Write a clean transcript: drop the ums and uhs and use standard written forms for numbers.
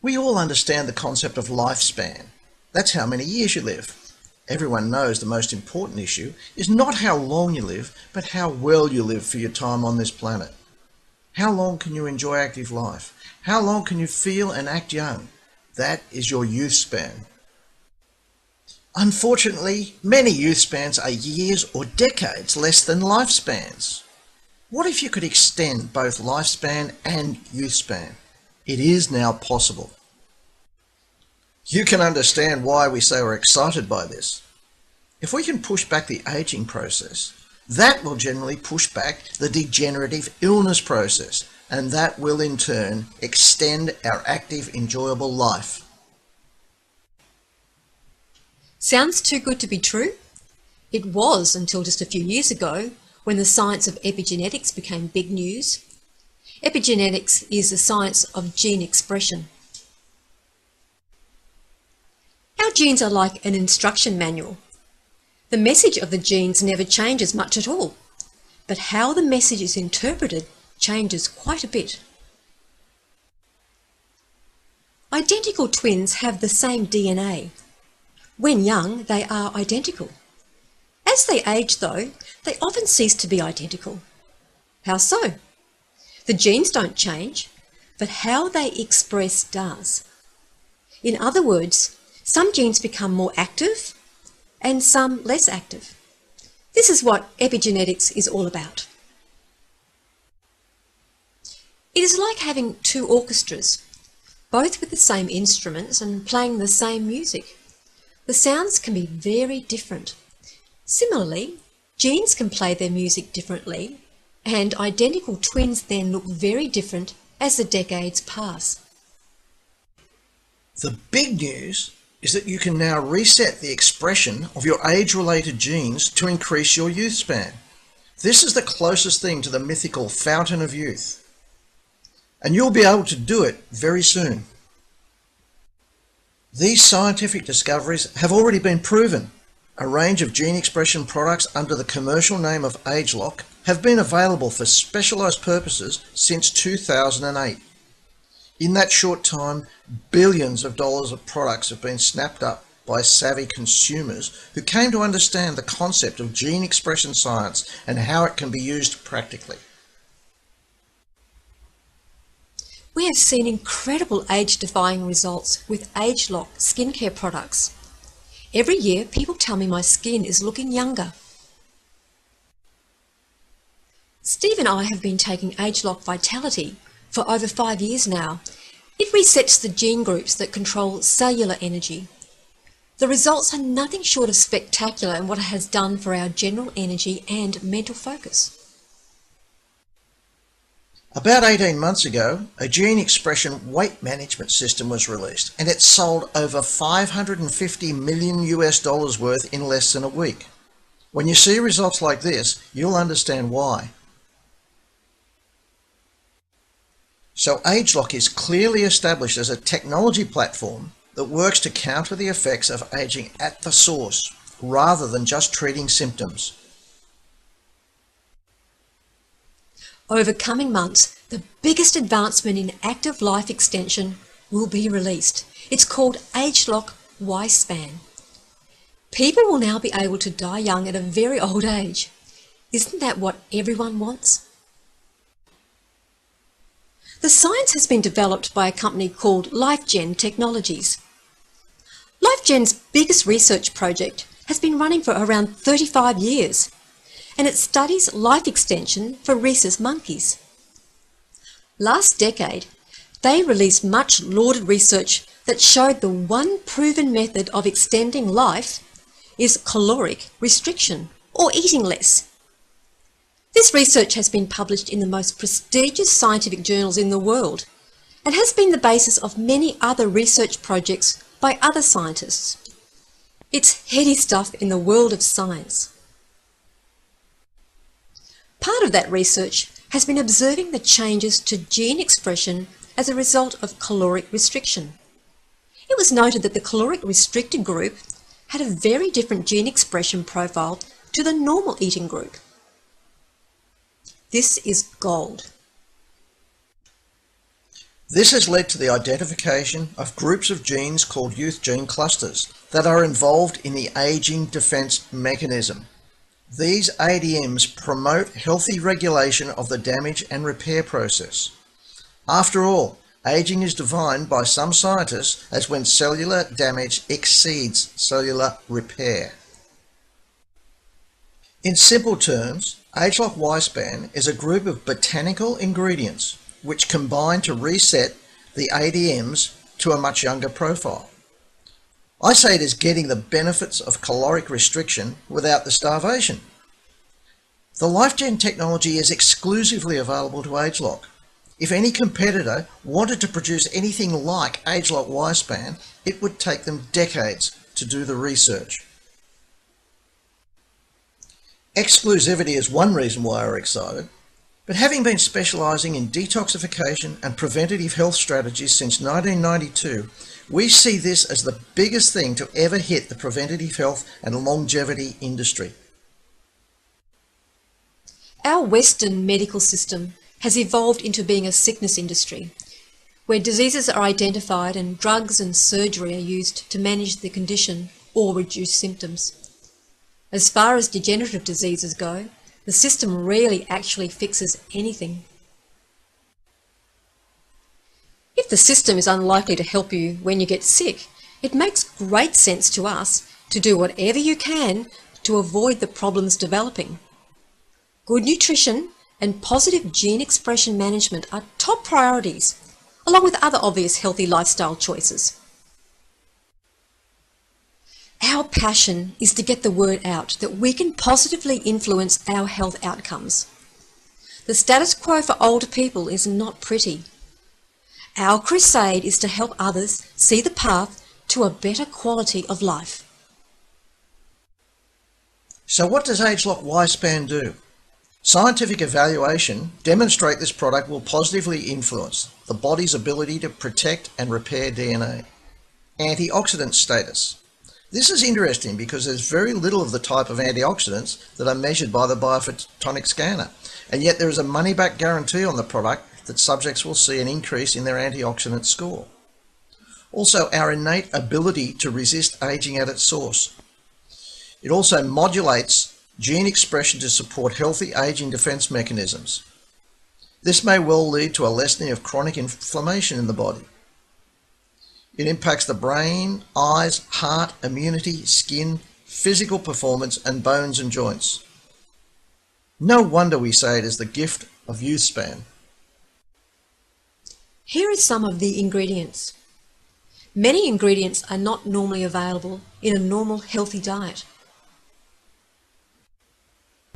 We all understand the concept of lifespan. That's how many years you live. Everyone knows the most important issue is not how long you live, but how well you live for your time on this planet. How long can you enjoy active life? How long can you feel and act young? That is your youth span. Unfortunately, many youth spans are years or decades less than lifespans. What if you could extend both lifespan and youth span? It is now possible. You can understand why we so are excited by this. If we can push back the aging process, that will generally push back the degenerative illness process, and that will in turn extend our active, enjoyable life. Sounds too good to be true? It was until just a few years ago when the science of epigenetics became big news. Epigenetics is the science of gene expression. Our genes are like an instruction manual. The message of the genes never changes much at all, but how the message is interpreted changes quite a bit. Identical twins have the same DNA. When young, they are identical. As they age, though, they often cease to be identical. How so? The genes don't change, but how they express does. In other words, some genes become more active and some less active. This is what epigenetics is all about. It is like having two orchestras, both with the same instruments and playing the same music. The sounds can be very different. Similarly, genes can play their music differently, and identical twins then look very different as the decades pass. The big news is that you can now reset the expression of your age-related genes to increase your youth span. This is the closest thing to the mythical fountain of youth. And you'll be able to do it very soon. These scientific discoveries have already been proven. A range of gene expression products under the commercial name of ageLOC have been available for specialised purposes since 2008. In that short time, billions of dollars of products have been snapped up by savvy consumers who came to understand the concept of gene expression science and how it can be used practically. We have seen incredible age-defying results with ageLOC skincare products. Every year, people tell me my skin is looking younger. Steve and I have been taking ageLOC Vitality for over 5 years now. It resets the gene groups that control cellular energy. The results are nothing short of spectacular in what it has done for our general energy and mental focus. About 18 months ago, a gene expression weight management system was released, and it sold over $550 million worth in less than a week. When you see results like this, you'll understand why. So ageLOC is clearly established as a technology platform that works to counter the effects of aging at the source, rather than just treating symptoms. Over coming months, the biggest advancement in active life extension will be released. It's called ageLOC Yspan. People will now be able to die young at a very old age. Isn't that what everyone wants? The science has been developed by a company called LifeGen Technologies. LifeGen's biggest research project has been running for around 35 years, and it studies life extension for rhesus monkeys. Last decade, they released much lauded research that showed the one proven method of extending life is caloric restriction, or eating less. This research has been published in the most prestigious scientific journals in the world and has been the basis of many other research projects by other scientists. It's heady stuff in the world of science. Part of that research has been observing the changes to gene expression as a result of caloric restriction. It was noted that the caloric restricted group had a very different gene expression profile to the normal eating group. This is gold. This has led to the identification of groups of genes called youth gene clusters that are involved in the aging defense mechanism. These ADMs promote healthy regulation of the damage and repair process. After all, aging is defined by some scientists as when cellular damage exceeds cellular repair. In simple terms, ageLOC Yspan is a group of botanical ingredients which combine to reset the ADMs to a much younger profile. I say it is getting the benefits of caloric restriction without the starvation. The LifeGen technology is exclusively available to ageLOC. If any competitor wanted to produce anything like ageLOC Yspan, it would take them decades to do the research. Exclusivity is one reason why we're excited, but having been specialising in detoxification and preventative health strategies since 1992, we see this as the biggest thing to ever hit the preventative health and longevity industry. Our Western medical system has evolved into being a sickness industry, where diseases are identified and drugs and surgery are used to manage the condition or reduce symptoms. As far as degenerative diseases go, the system rarely actually fixes anything. If the system is unlikely to help you when you get sick, it makes great sense to us to do whatever you can to avoid the problems developing. Good nutrition and positive gene expression management are top priorities, along with other obvious healthy lifestyle choices. Our passion is to get the word out that we can positively influence our health outcomes. The status quo for older people is not pretty. Our crusade is to help others see the path to a better quality of life. So what does ageLOC Yspan do? Scientific evaluation demonstrate this product will positively influence the body's ability to protect and repair DNA. Antioxidant status. This is interesting because there's very little of the type of antioxidants that are measured by the biophotonic scanner, and yet there is a money-back guarantee on the product that subjects will see an increase in their antioxidant score. Also, our innate ability to resist aging at its source. It also modulates gene expression to support healthy aging defense mechanisms. This may well lead to a lessening of chronic inflammation in the body. It impacts the brain, eyes, heart, immunity, skin, physical performance, and bones and joints. No wonder we say it is the gift of Yspan. Here are some of the ingredients. Many ingredients are not normally available in a normal healthy diet.